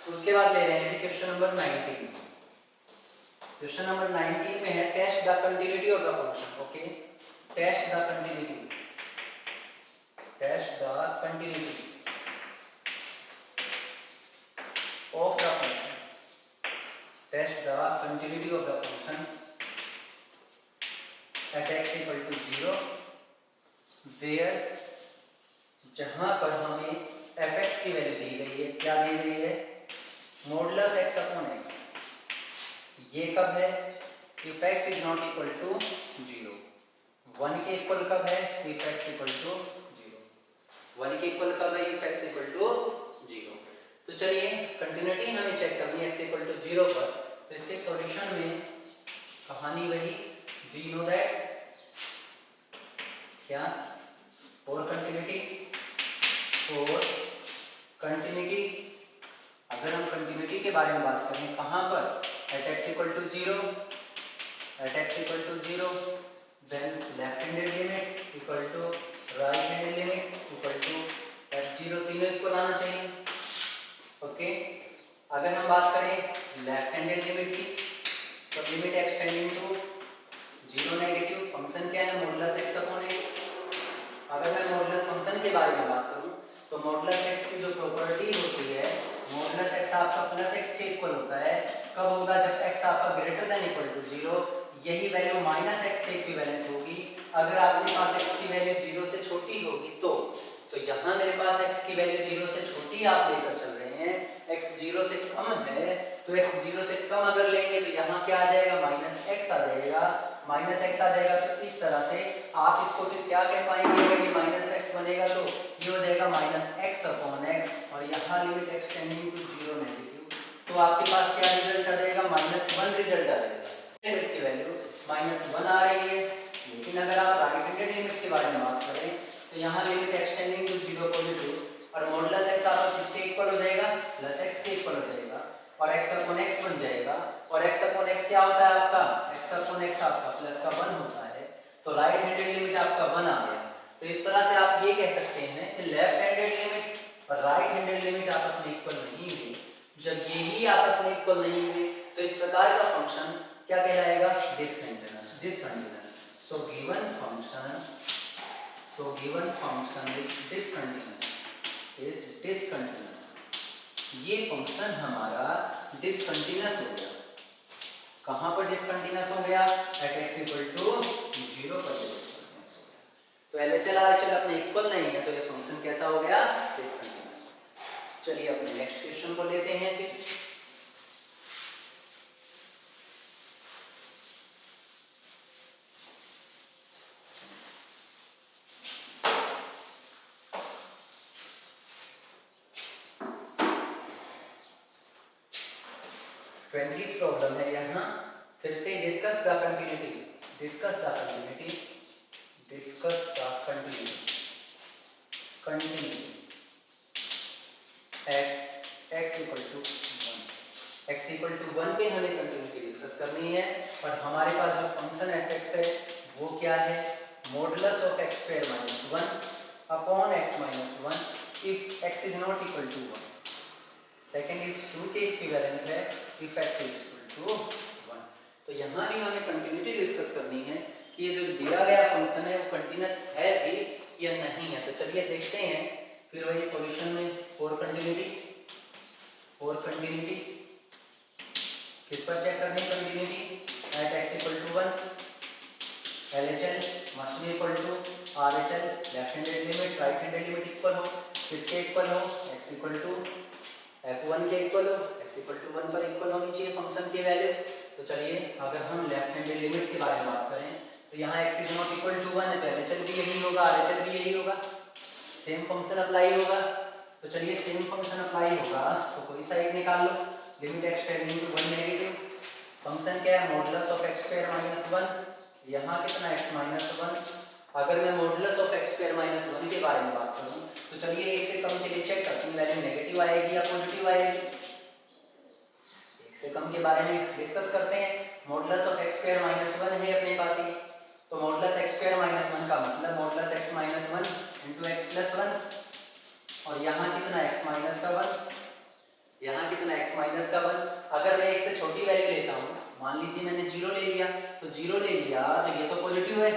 उसके बाद ले रहे हैं क्वेश्चन नंबर 19। क्वेश्चन नंबर 19 में है test the continuity of the function. Okay, test the continuity, test the continuity of the function, test the continuity of the function at x equal to 0 where, जहां पर हमें fx की value दी गई है। क्या दी गई है? Modulus x upon x। ये कब है? If x is not equal to 0। 1 के इक्वल कब है? If x equal to 0। 1 के इक्वल कब है? If x equal to 0। तो चलिए कंटिन्यूटी हमें चेक करनी है x इक्वल टू 0 पर। तो इसके सॉल्यूशन में कहानी वही, वी नो दैट क्या, फॉर कंटिन्यूटी, फॉर कंटिन्यूटी, अगर हम कंटिन्यूटी के बारे में बात करें कहां पर, at x equal to 0, at x equal to 0, then left handed limit equal to right handed limit equal to f0, तीनों इक्वल आना चाहिए। ओके, अगर हम बात करें लेफ्ट हैंडेड लिमिट की, तो limit extending to 0 negative, function क्या है? Modulus x upon x। अगर मैं मॉडुलस फंक्शन के बारे में बात करूं तो मॉडुलस x की जो प्रॉपर्टी होती है, मॉडुलस x आपका प्लस x के इक्वल होता है। कब होगा? जब x आपका ग्रेटर देन इक्वल टू 0। यही वैल्यू माइनस x के इक्विवेलेंट होगी। अगर आपके पास x की वैल्यू 0 से छोटी होगी तो यहाँ मेरे पास x की वैल्यू 0 से छोटी आप लेकर चल रहे हैं, x 0 से कम है, तो x 0 से कम अगर लेंगे तो यहाँ क्या आ जाएगा? माइनस x आ जाएगा। माइनस एक्स आ जाएगा तो इस तरह से आप इसको फिर क्या कह पाएंगे? अगर ये माइनस एक्स बनेगा तो ये हो जाएगा माइनस एक्स अपॉन एक्स, और यहाँ लिमिट एक्सटेंडिंग टू 0 नेगेटिव, तो आपके पास क्या रिजल्ट आ जाएगा? -1 रिजल्ट आ जाएगा। लिमिट की वैल्यू -1 आ रही है। लेकिन अगर आप राइट हैंडेड लिमिट के बारे में बात करें तो यहाँ लिमिट एक्सटेंडिंग टू 0 पॉजिटिव, और मॉडुलस एक्स आपका किसके इक्वल हो जाएगा? प्लस एक्स के इक्वल हो जाएगा, और x अपॉन x बन जाएगा। और x अपॉन x क्या होता है आपका? x अपॉन x आपका प्लस का 1 होता है, तो राइट हैंडेड लिमिट आपका 1 आ गया। तो इस तरह से आप ये कह सकते हैं कि लेफ्ट हैंडेड लिमिट और राइट हैंडेड लिमिट आपस में इक्वल नहीं हुई। जब ये ही आपस में इक्वल नहीं हुए तो इस प्रकार का फंक्शन क्या कहलाएगा? Discontinuous, discontinuous. So given function is discontinuous, is discontinuous. ये फंक्शन हमारा डिसकंटीन्यूअस हो गया। कहां पर डिसकंटीन्यूअस हो गया? एट x इक्वल टू 0 पर डिसकंटीन्यूअस हो गया। तो LHL RHL अपने इक्वल नहीं है, तो ये फंक्शन कैसा हो गया? डिसकंटीन्यूअस। चलिए अपने नेक्स्ट क्वेश्चन को लेते हैं फिर। प्रॉब्लम है यहाँ फिर से, discuss the continuity, discuss the continuity, discuss the continuity, continuity at x equal to 1। x equal to 1 पे हमें कंटिन्यूटी डिस्कस करनी है, और हमारे पास जो फंक्शन fx है वो क्या है? Modulus of x square minus 1 upon x minus 1 if x is not equal to 1। Second is 2 के इक्विवेलेंट है if x is equal to 1। तो यहाँ भी हमें कंटिन्यूटी डिस्कस करनी है कि ये जो दिया गया फंक्शन है वो कंटिन्यूअस है भी या नहीं है। तो चलिए देखते हैं फिर वही सॉल्यूशन में। फॉर कंटिन्यूटी, फॉर कंटिन्यूटी किस पर चेक करनी है? Continuity at x equal to 1, LHL must be equal to RHL, left handed limit right handed limit equal हो, किसके इक्वल हो? x इक्वल टू f1 के इक्वल हो, x इक्वल टू 1 पर इक्वल होनी चाहिए फंक्शन की वैल्यू। तो चलिए अगर हम लेफ्ट हैंडेड लिमिट के बारे में बात करें तो यहाँ x is not equal to 1 है, तो LHL भी यही होगा, RHL भी यही होगा, सेम फंक्शन अप्लाई होगा। तो चलिए सेम फंक्शन अप्लाई होगा तो कोई सा एक निकाल लो। Limit extending to 1 negative, function क्या है? Modulus of x square minus 1। यहाँ कितना? x minus 1। अगर मैं modulus of x square minus 1 के बारे में बात करूँ तो चलिए एक से कम के लिए चेक करते हैं वैल्यू नेगेटिव आएगी या पॉजिटिव आएगी। एक से कम के बारे में डिस्कस करते हैं। Modulus of x square minus 1 है अपने पास ही, तो मॉडुलस x स्क्वायर माइनस 1 का मतलब modulus x minus 1 into x plus 1, और यहाँ कितना? x माइनस का 1 यहाँ कितना x माइनस का 1। अगर मैं एक से छोटी वैल्यू लेता हूँ, मान लीजिए मैंने 0 ले लिया, तो 0 ले लिया तो ये तो पॉजिटिव है,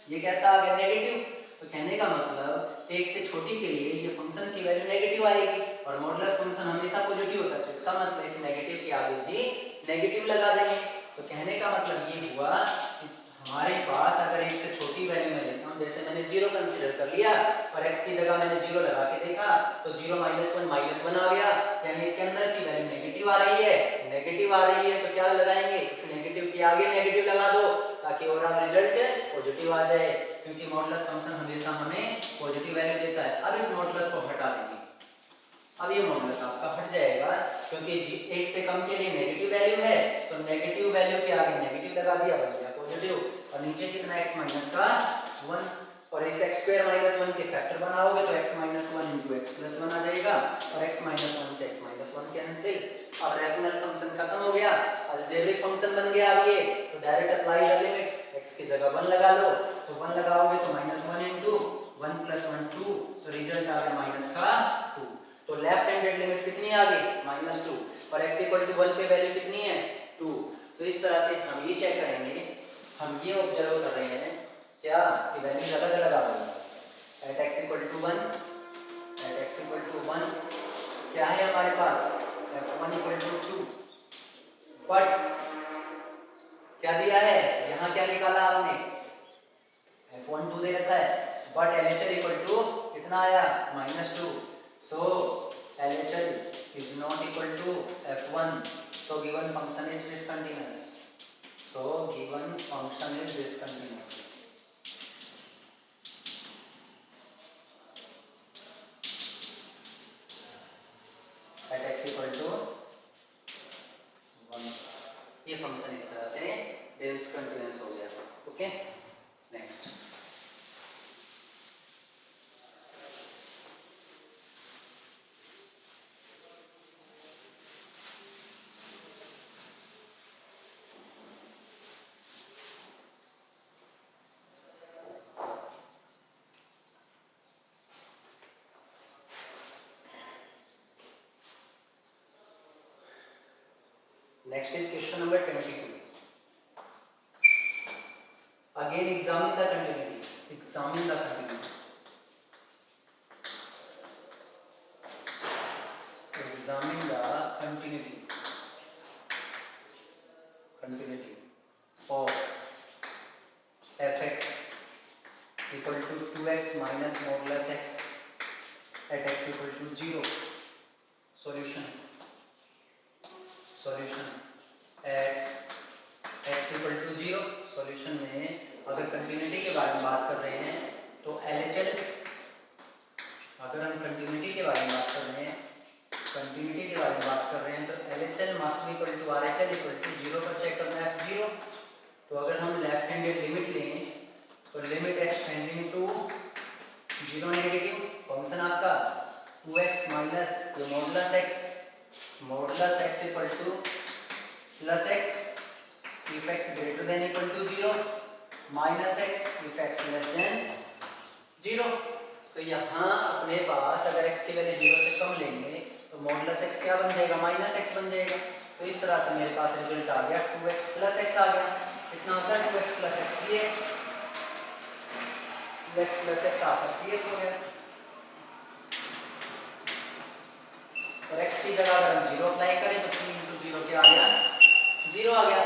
ये कैसा आ गया नेगेटिव। तो कहने का मतलब एक से छोटी के लिए ये फंक्शन की वैल्यू नेगेटिव आएगी और मॉडुलस फंक्शन हमेशा पॉजिटिव होता है, तो इसका मतलब इस नेगेटिव के आगे भी नेगेटिव लगा देंगे। तो कहने का मतलब ये हुआ कि हमारे पास अगर एक से छोटी वैल्यू में लेता हूँ, जैसे मैंने 0 कंसीडर कर लिया और x की जगह मैंने 0 लगा के देखा तो 0 माइनस 1 आ गया, यानी इसके अंदर की वैल्यू नेगेटिव आ रही है, नेगेटिव आ रही है तो क्या लगाएंगे, इस नेगेटिव के आगे नेगेटिव लगा दो ताकि ओवरऑल रिजल्ट पॉजिटिव आ जाए, क्योंकि मॉडुलस फंक्शन हमेशा हमें पॉजिटिव वैल्यू देता है। अब इस मॉडुलस को हटा देंगे, अब ये मॉडुलस आपका हट जाएगा क्योंकि एक से कम के लिए नेगेटिव वैल्यू है, तो नेगेटिव वैल्यू के आगे नेगेटिव लगा दिया, बन गया पॉजिटिव। और नीचे कितना x माइनस का 1, और इस x स्क्वायर माइनस 1 के फैक्टर बनाओगे तो x minus 1 into x plus 1 आ जाएगा, और x माइनस 1 से x माइनस 1 कैंसिल। अब रेशनल फंक्शन खत्म हो गया, अलजेब्रिक फंक्शन बन गया। अब ये तो direct apply the limit, x की जगह 1 लगा लो, तो 1 लगाओगे तो माइनस 1 इंटू 1 प्लस 1 2, तो रिजल्ट आ गया माइनस का 2। तो लेफ्ट हैंडेड लिमिट कितनी आ गई, माइनस 2, और x इक्वल टू 1 पे वैल्यू कितनी है 2। तो इस तरह से हम ये चेक करेंगे, हम ये ऑब्जर्व कर रहे हैं क्या कि वैल्यूज अलग अलग आ रही है। At x equal to 1, at x equal to 1 क्या है हमारे पास, f1 इक्वल टू 2, बट क्या दिया है यहाँ, क्या निकाला आपने, f1 2 दे रखा है, बट LHL इक्वल टू कितना आया minus 2, so LHL is not equal to f1, so given function is discontinuous, so given function is discontinuous। at x equal to 1, ये फंक्शन इस तरह से डिसकंटिन्यूअस हो गया। Okay, next next is question number 22. Again examine the continuity, examine the continuity, examine the continuity, continuity of fx equal to 2x minus modulus x at x equal to 0। solution, solution at x equal to 0, solution में अगर continuity के बारे में बात कर रहे हैं तो LHL, अगर हम कंटिन्यूटी के बारे में बात कर रहे हैं, कंटिन्यूटी के बारे में बात कर रहे हैं तो LHL must be equal to RHL equal to 0 पर चेक करना है f0। तो अगर हम लेफ्ट हैंडेड लिमिट लेंगे तो limit x tending to 0 negative, function आपका 2x माइनस ये modulus x equal to plus x if x greater than equal to 0 minus x if x less than 0। तो यहाँ अपने पास अगर x की वैल्यू 0 से कम लेंगे तो मॉडुलस x क्या बन जाएगा, माइनस x बन जाएगा। तो इस तरह से मेरे पास रिजल्ट आ गया 2x प्लस x आ गया, कितना होता है 2x plus x 3x, 2x plus x आता है 3x हो गया। और x की जगह अगर हम 0 अप्लाई करें तो 3 into 0 क्या आ गया, 0 आ गया,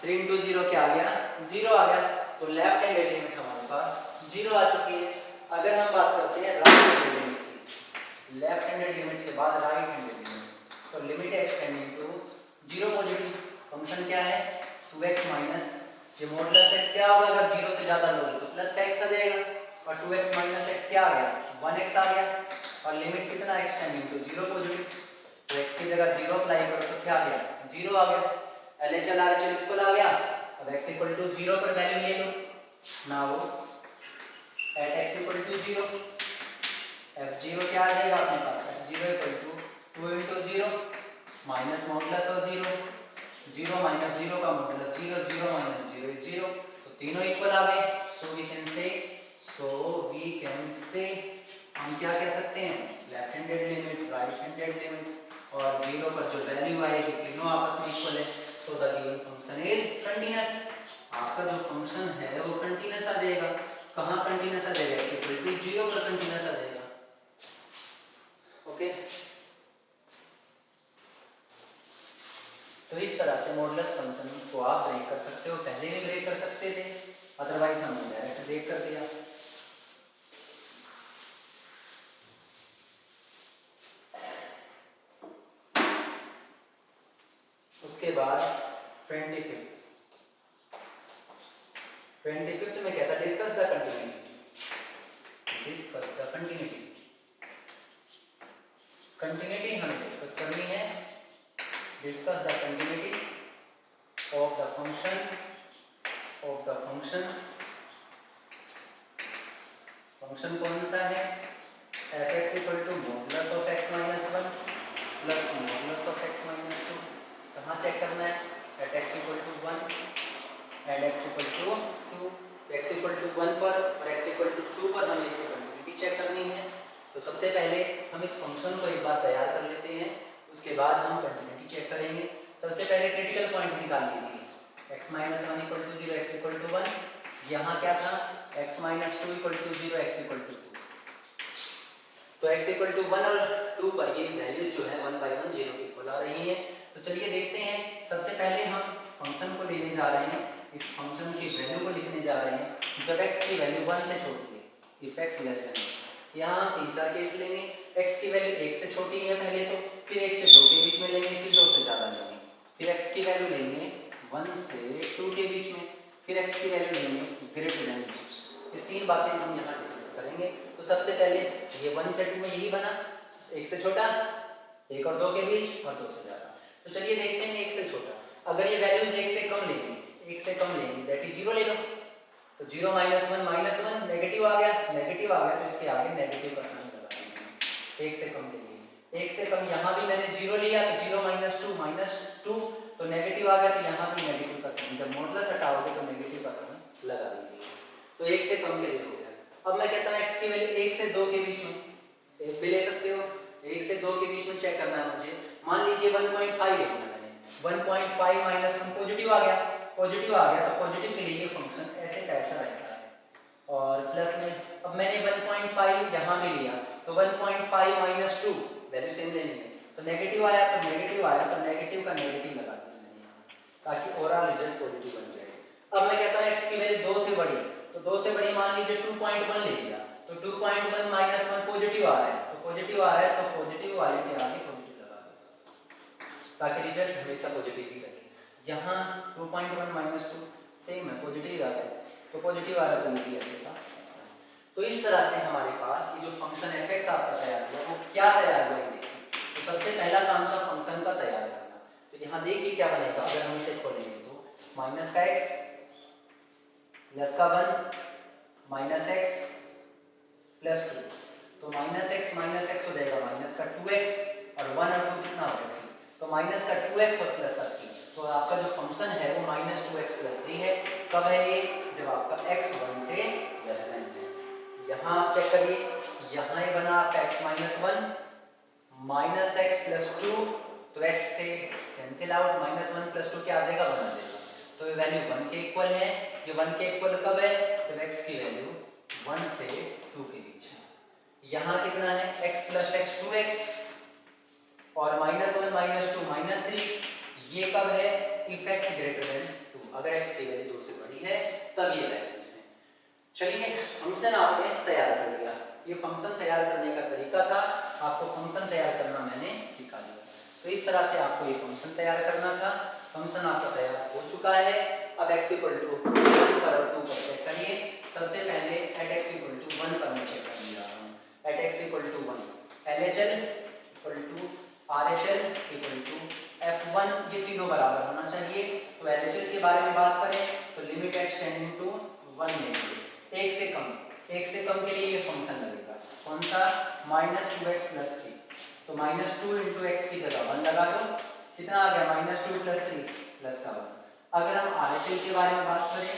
3 into 0 क्या आ गया, 0 आ गया। तो लेफ्ट हैंड लिमिट हमारे पास 0 आ चुकी है। अगर हम बात करते हैं राइट हैंड लिमिट की, लेफ्ट हैंडेड लिमिट के बाद राइट हैंडेड लिमिट, तो limit x tending to 0 positive, function क्या है 2x माइनस ये मॉडुलस x क्या होगा, अगर 0 से ज्यादा लोगे तो प्लस का x आ जाएगा, और 2x माइनस x क्या आ गया 1x आ गया, और लिमिट कितना x टेंडिंग टू 0 पॉजिटिव, तो x की जगह 0 अप्लाई करो तो क्या आ गया 0 आ गया, LHL RHL इक्वल आ गया। अब x इक्वल टू 0 पर वैल्यू ले लो, now at x equal to 0 f0 क्या आ जाएगा अपने पास, f0 equal to 2 into 0 minus modulus of 0, 0 minus 0 का मॉडुलस 0, 0 माइनस 0 इज 0, तो तीनों इक्वल आ गए। सो वी कैन से हम क्या कह सकते हैं, left handed limit, right handed limit, और 0 पर जो वैल्यू आएगी तीनों आपस में इक्वल है, so the given function is continuous. आपका जो फंक्शन है वो कंटीन्यूअस आ जाएगा। कहाँ कंटीन्यूअस आ जाएगा? इक्वल टू 0 पर कंटीन्यूअस आ जाएगा। ओके, तो इस तरह से मॉडुलस फंक्शन को आप ब्रेक कर सकते हो। पहले भी ब्रेक कर सकते थे, अदरवाइज हमने डायरेक्ट ब्रेक कर दिया। उसके बाद 25th में कहता है discuss the continuity. Discuss the continuity, continuity हमें डिस्कस करनी है। Discuss the continuity of the function function कौन सा है? f(x) = modulus of x - 1 plus modulus of x - 2। कहाँ चेक करना है? at x = 1 and x = 2। x = 1 पर और x = 2 पर हमें इसकी कंटिन्यूटी चेक करनी है। तो सबसे पहले हम इस फंक्शन को एक बार तैयार कर लेते हैं, उसके बाद हम कंटिन्यूटी चेक करेंगे। सबसे पहले क्रिटिकल पॉइंट निकाल लीजिए। x - 1 = 0, x = 1। यहाँ क्या था? x - 2 = 0, x = 2। तो x = 1 और 2 पर ये वैल्यू जो है 1/1 0 के इक्वल आ रही है। तो चलिए देखते हैं। सबसे पहले हम फंक्शन को लेने जा रहे हैं, इस फंक्शन की वैल्यू को लिखने जा रहे हैं जब x की वैल्यू 1 से छोटी है। इफ x लेस देन, यहाँ हम 3-4 केस लेंगे। x की वैल्यू 1 से छोटी है पहले, तो फिर 1 से 2 के बीच में लेंगे, फिर 2 से ज़्यादा लेंगे, फिर x की वैल्यू लेंगे 1 से 2 के बीच में, फिर x की वैल्यू लेंगे ग्रेटर देन 2। ये 3 बातें हम यहाँ डिस्कस करेंगे। तो सबसे पहले ये 1 से 2 में यही बना, 1 से छोटा, 1 और 2 के बीच और 2 से ज़्यादा। तो चलिए देखते हैं 1 से छोटा। अगर ये वैल्यूज 1 से कम लेंगे, 1 से कम लेंगे दैट इज 0 ले लो। तो 0 - 1 नेगेटिव आ गया, नेगेटिव आ गया तो इसके आगे नेगेटिव का साइन लगा देंगे 1 से कम के लिए। 1 से कम यहाँ भी मैंने 0 लिया तो 0 - 2 तो नेगेटिव आ गया, तो यहाँ भी नेगेटिव का साइन, जब मॉडुलस हटाओगे तो नेगेटिव का साइन लगा दीजिए। तो 1 से कम के लिए हो गया। अब मैं कहता हूँ x की वैल्यू 1 से 2 के बीच में, 1 भी ले सकते हो, 1 से 2 के बीच में चेक करना है मुझे। मान लीजिए 1.5 लेना है मैंने, 1.5 - 1 पॉजिटिव आ गया, पॉजिटिव आ गया तो पॉजिटिव के लिए ये फंक्शन ऐसे का ऐसा रहता है। और प्लस में अब मैंने 1.5 यहाँ भी लिया तो 1.5 - 2 वैल्यू सेम लेनी है, तो नेगेटिव आया तो नेगेटिव आया तो नेगेटिव का नेगेटिव लगा दिया मैंने यहाँ, ताकि ओवरऑल रिजल्ट पॉजिटिव बन जाए। अब मैं कहता हूँ x की वैल्यू 2 से बड़ी, तो 2 से बड़ी मान लीजिए 2.1 ले लिया, तो 2.1 - 1 पॉजिटिव आ रहा है, तो पॉजिटिव आ रहा है तो पॉजिटिव वाले के आगे पॉजिटिव लगा दो, ताकि रिजल्ट हमेशा पॉजिटिव ही रहे। यहाँ 2.1 - 2 सेम है, पॉजिटिव आ रहा है, तो पॉजिटिव आ रहा है तो ये भी ऐसे का ऐसा। तो इस तरह से हमारे पास ये जो फंक्शन f(x) आपका तैयार हुआ वो क्या तैयार हुआ देखिए। तो सबसे पहला काम था फंक्शन का तैयार करना। तो यहाँ देखिए क्या बनेगा, अगर हम इसे खोलेंगे तो माइनस का x प्लस का 1 माइनस x प्लस 2, तो माइनस x हो जाएगा माइनस का 2x और 1 और 2 कितना हो गया 3, तो माइनस का 2x और प्लस का 3। तो आपका जो फंक्शन है वो -2x + 3 है। कब है ये? जब आपका x 1 से लेस देन है। यहाँ आप चेक करिए, यहाँ ये बना आपका x - 1 -x + 2, तो x से कैंसिल आउट, -1 + 2 क्या आ जाएगा 1 आ जाएगा, तो ये वैल्यू 1 के इक्वल है। ये 1 के इक्वल कब है? जब x की वैल्यू 1 से 2 के बीच है। यहाँ कितना है? x + x 2x और -1 - 2 -3, ये कब है? इफ x > 2, अगर x की वैल्यू 2 से बड़ी है तब ये वैल्यू है। चलिए फंक्शन आपने तैयार कर लिया। ये फंक्शन तैयार करने का तरीका था, आपको फंक्शन तैयार करना मैंने सिखा दिया। तो इस तरह से आपको ये फंक्शन तैयार करना था। फंक्शन आपका तैयार हो चुका है। अब x = 1 पर और 2 पर चेक करिए। सबसे पहले at x = 1 पर मैं चेक करने जा रहा हूँ। at x = 1, LHL = RHL = F1, ये तीनों बराबर होना चाहिए। तो LHL के बारे में बात करें तो लिमिट x टेंडिंग टू 1 लेंगे, 1 से कम के लिए ये फंक्शन लगेगा। कौन सा? -2x + 3, तो -2 × x की जगह 1 लगा दो, कितना आ गया? -2 + 3 प्लस का 1। अगर हम RHL के बारे में बात करें,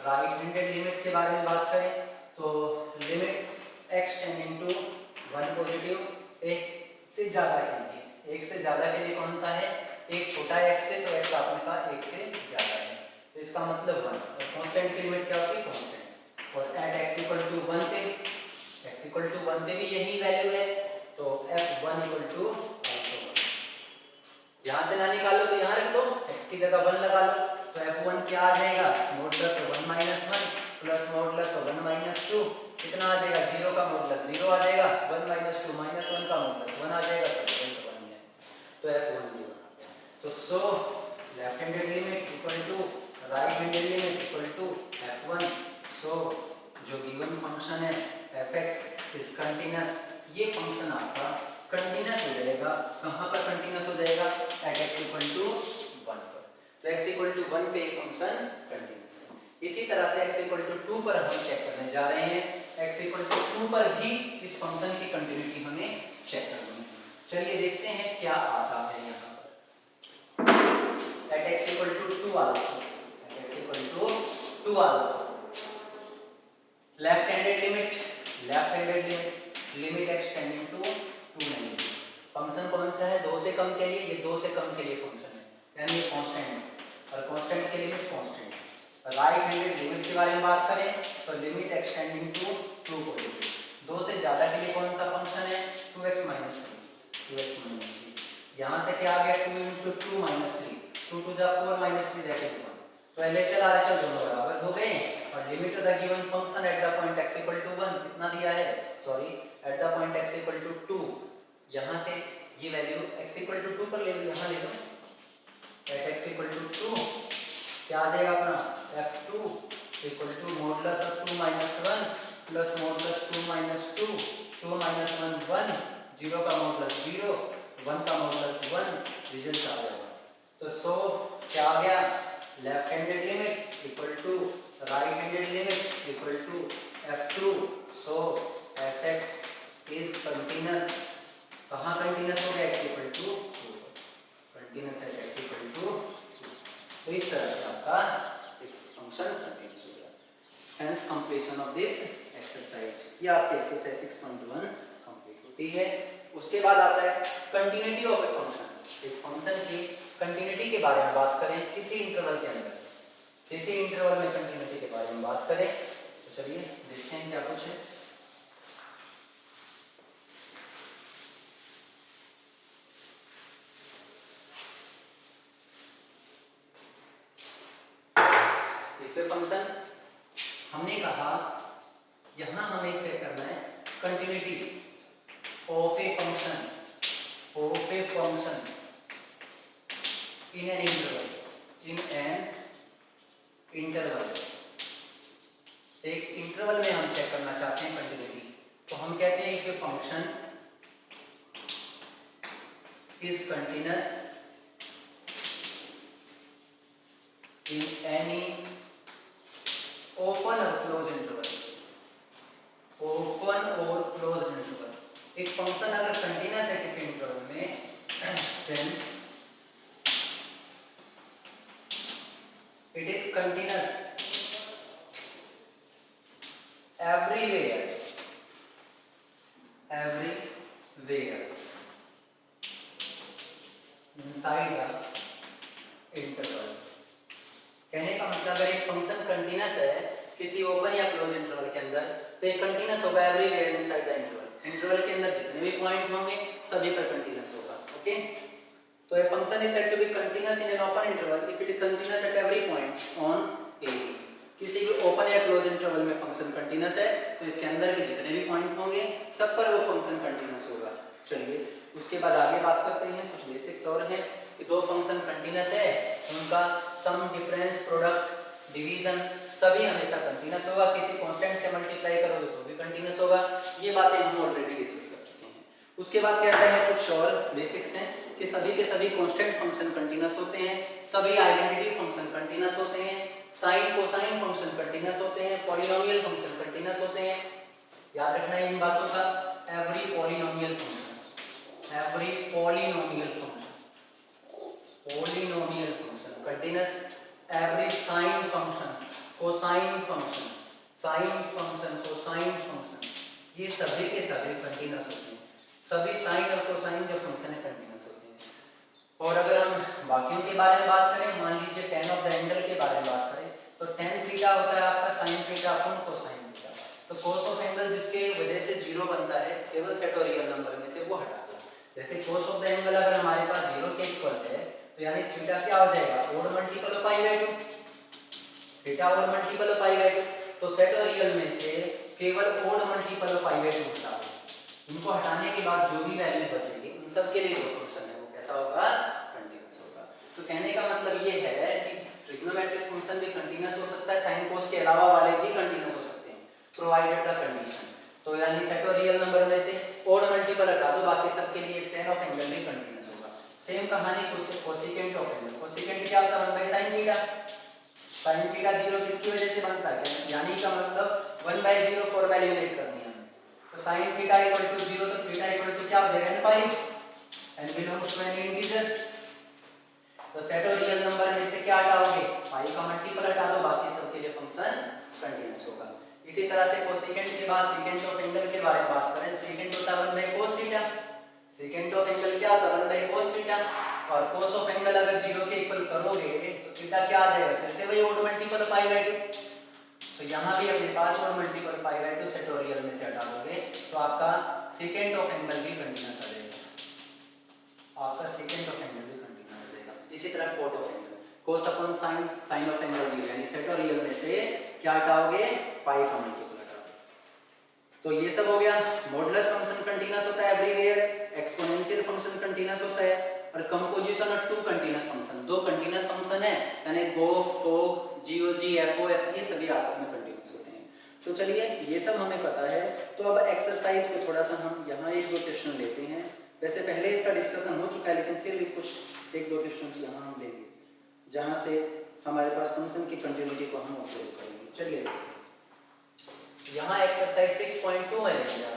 राइट हैंडेड लिमिट के बारे में बात करें, तो limit x tending to 1 positive, 1 से ज़्यादा के लिए एक से ज्यादा के लिए कौन सा है, एक छोटा है x से, तो x आपने कहा एक से ज्यादा है, तो इसका मतलब 1। और कांस्टेंट की लिमिट क्या होती है, कांस्टेंट। और एट x इक्वल टू 1 पे, x इक्वल टू 1 पे भी यही वैल्यू है, तो f1 इक्वल टू ऑल्सो 1। यहाँ से ना निकालो तो यहाँ रख लो, x की जगह 1 लगा लो, तो f1 क्या आ जाएगा, modulus 1 minus 1 plus modulus 1 minus 2, कितना आ जाएगा, 0 का मॉडुलस 0 आ जाएगा, 1 माइनस 2 माइनस 1 का मॉडुलस 1 आ जाएगा, तो रिजल्ट 1 है, तो f1 भी 1 आ गया। तो so left handed limit equal to right handed limit equal to f1। So जो गिवन फंक्शन है fx इज कंटीन्यूअस, ये फंक्शन आपका कंटीन्यूअस हो जाएगा। कहाँ पर कंटीन्यूअस हो जाएगा, एट x इक्वल टू 1 पर, तो x इक्वल टू 1 पे ये फंक्शन कंटीन्यूअस है। इसी तरह से x इक्वल टू 2 पर हम चेक करने जा रहे हैं, x इक्वल टू 2 पर भी इस फंक्शन की कंटिन्यूटी हमें चेक करनी है। चलिए देखते हैं क्या आता है यहाँ पर। At x equal to 2 also, at x equal to 2 also left handed limit, left handed limit, limit extending to 2 नहीं, फंक्शन कौन सा है, 2 से कम के लिए, ये 2 से कम के लिए फंक्शन है, यानी ये कांस्टेंट है, और कांस्टेंट की लिमिट कांस्टेंट है। राइट हैंडेड लिमिट के बारे में बात करें तो लिमिट एक्सटेंडिंग टू 2 पॉजिटिव, 2 से ज्यादा के लिए कौन सा फंक्शन है, 2x माइनस 3, 2x माइनस 3। यहाँ से क्या आ गया, 2 इंटू 2 माइनस 3, 2 टू जा 4 माइनस 3 दैट इज 1, तो LHL RHL दोनों बराबर हो गए। और limit of the given function at the point x equal to 1 कितना दिया है, sorry at the point x equal to 2, यहाँ से ये वैल्यू x इक्वल टू 2 पर ले लो, यहाँ ले लो, एट x इक्वल टू 2 क्या आ जाएगा अपना f2 equal to modulus of 2 minus 1 plus modulus 2 minus 2, 2 minus 1 1, 0 का मॉडुलस 0, 1 का मॉडुलस 1, रिजल्ट आ जाएगा। तो सो क्या आ गया, left handed limit equal to right handed limit equal to f2। So fx is continuous, कहाँ कंटीन्यूअस हो गया, x इक्वल टू 2, कंटीन्यूअस है x इक्वल टू। तो इस तरह से आपका फंक्शन कंटीन्यूअस हो गया। Hence completion of this exercise, ये आपकी एक्सरसाइज 6.1 कंप्लीट होती है। उसके बाद आता है कंटिन्यूटी ऑफ ए फंक्शन। एक फंक्शन की कंटिन्यूटी के बारे में बात करें किसी इंटरवल के अंदर, किसी इंटरवल में कंटिन्यूटी के बारे में बात करें, तो चलिए देखते हैं क्या कुछ है। फंक्शन हमने कहा यहां हमें चेक करना है continuity of a function, of a function in an interval, in an interval. एक इंटरवल में हम चेक करना चाहते हैं कंटिन्यूटी, तो हम कहते हैं कि function is continuous in any open और क्लोज इंटरवल, ओपन और क्लोज इंटरवल। एक फंक्शन अगर कंटीन्यूअस है किसी इंटरवल में, then it is continuous everywhere, everywhere inside the interval. कहने का मतलब है एक फंक्शन कंटीन्यूअस है किसी ओपन या क्लोज इंटरवल के अंदर, तो ये कंटीन्यूअस होगा everywhere inside the interval. Interval के अंदर जितने भी पॉइंट होंगे सभी पर कंटीन्यूअस होगा। ओके, तो a function is said to be continuous in an open interval if it is continuous at every point on A. किसी भी ओपन या क्लोज इंटरवल में फंक्शन कंटीन्यूअस है तो इसके अंदर के जितने भी पॉइंट होंगे सब पर वो फंक्शन कंटीन्यूअस होगा। चलिए उसके बाद आगे बात करते हैं, कुछ बेसिक्स और हैं कि दो फंक्शन कंटीन्यूअस है उनका सम, डिफरेंस, प्रोडक्ट, डिवीजन सभी हमेशा कंटीन्यूअस होगा। किसी कांस्टेंट से मल्टीप्लाई करोगे तो भी कंटीन्यूअस होगा। ये बातें हम ऑलरेडी डिस्कस कर चुके हैं। उसके बाद कहता है कुछ और बेसिक्स हैं कि सभी के सभी कांस्टेंट फंक्शन कंटीन्यूअस होते हैं, सभी आइडेंटिटी फंक्शन कंटीन्यूअस होते हैं, साइन कोसाइन फंक्शन कंटीन्यूअस होते हैं, पॉलिनोमियल फंक्शन कंटीन्यूअस होते हैं। याद रखना है इन बातों का। Every polynomial function, every polynomial function, polynomial function continuous. Every sine function, cosine function, sine function, cosine function, ये सभी के सभी कंटीन्यूअस होते हैं। सभी साइन और कोसाइन जो फंक्शन है कंटिन्यूस होते हैं। और अगर हम बाकियों के बारे में बात करें, मान लीजिए tan ऑफ द एंगल के बारे में बात करें, तो tan थीटा होता है आपका sin theta upon cosine theta. तो cos ऑफ एंगल जिसके वजह से 0 बनता है, केवल सेट और रियल नंबर में से वो हटा दो। जैसे cos ऑफ द एंगल अगर हमारे पास 0 के इक्वल है, तो यानी थीटा क्या हो जाएगा, odd multiple of pi by 2। Theta odd multiple of pi by 2, तो सेट और रियल में से केवल odd multiple of pi by 2 हटा दो। इनको हटाने के बाद जो भी वैल्यूज बचेगी उन सब के लिए जो फंक्शन है वो कैसा होगा, कंटीन्यूअस होगा। तो कहने का मतलब ये है कि ट्रिग्नोमेट्रिक फंक्शन भी कंटीन्यूअस हो सकता है, साइन कोस के अलावा वाले भी कंटीन्यूअस हो सकते हैं, प्रोवाइडेड द कंडीशन। तो यानी सेट और रियल नंबर में से ओड मल्टीपल हटा दो, बाकी सब के लिए tan ऑफ एंगल भी कंटीन्यूअस होगा। सेम कहानी कोसेकेंट ऑफ एंगल। कोसेकेंट क्या होता है, 1 by sin theta. sin theta 0 किसकी वजह से बनता है, यानी का मतलब 1 बाय 0 फॉर्मूला एलिमिनेट करनी है। तो sin थीटा इक्वल टू 0, तो थीटा इक्वल टू क्या हो जाएगा, n pi, n belongs to any integer. तो सेट और रियल नंबर में से क्या हटाओगे, पाई का मल्टीपल हटा दो, बाकी सब के लिए फंक्शन कंटीन्यूअस होगा। इसी तरह से कोसेकेंट के बाद सेकेंट ऑफ एंगल के बारे में बात करें, सेकेंट होता है 1 by cos theta. Secant of angle क्या होता है, 1 बाय cos थीटा। और cos ऑफ एंगल अगर 0 के इक्वल करोगे तो थीटा क्या आ जाएगा, फिर से वही ओड मल्टीपल पाई बाय 2। तो यहाँ भी अपने पास odd multiple pi by 2 set और रियल में से हटा दोगे तो आपका सेकेंड ऑफ एंगल भी कंटीन्यूअस आ जाएगा। आपका सेकेंड ऑफ एंगल भी कंटीन्यूअस आ जाएगा। इसी तरह cot of angle, cos upon sin, sin of angle भी, यानी सेट और रियल में से क्या हटाओगे, पाई का मल्टीपल हटाओगे। तो ये सब हो गया। मॉडुलस फंक्शन कंटीन्यूअस होता है एवरीवेयर, एक्सपोनेंशियल फंक्शन कंटीन्यूअस होता है, और composition of two continuous function, दो कंटीन्यूअस फंक्शन है, यानी go, fog, GOG, FO, F, ये सभी आपस में कंटीन्यूअस होते हैं। तो चलिए ये सब हमें पता है। तो अब एक्सरसाइज को थोड़ा सा हम यहाँ एक दो क्वेश्चन लेते हैं। वैसे पहले इसका डिस्कशन हो चुका है, लेकिन फिर भी कुछ एक दो क्वेश्चंस यहाँ हम लेंगे जहाँ से हमारे पास फंक्शन की कंटिन्यूटी को हम ऑब्जर्व करेंगे। चलिए यहाँ एक्सरसाइज 6.2 में लेंगे।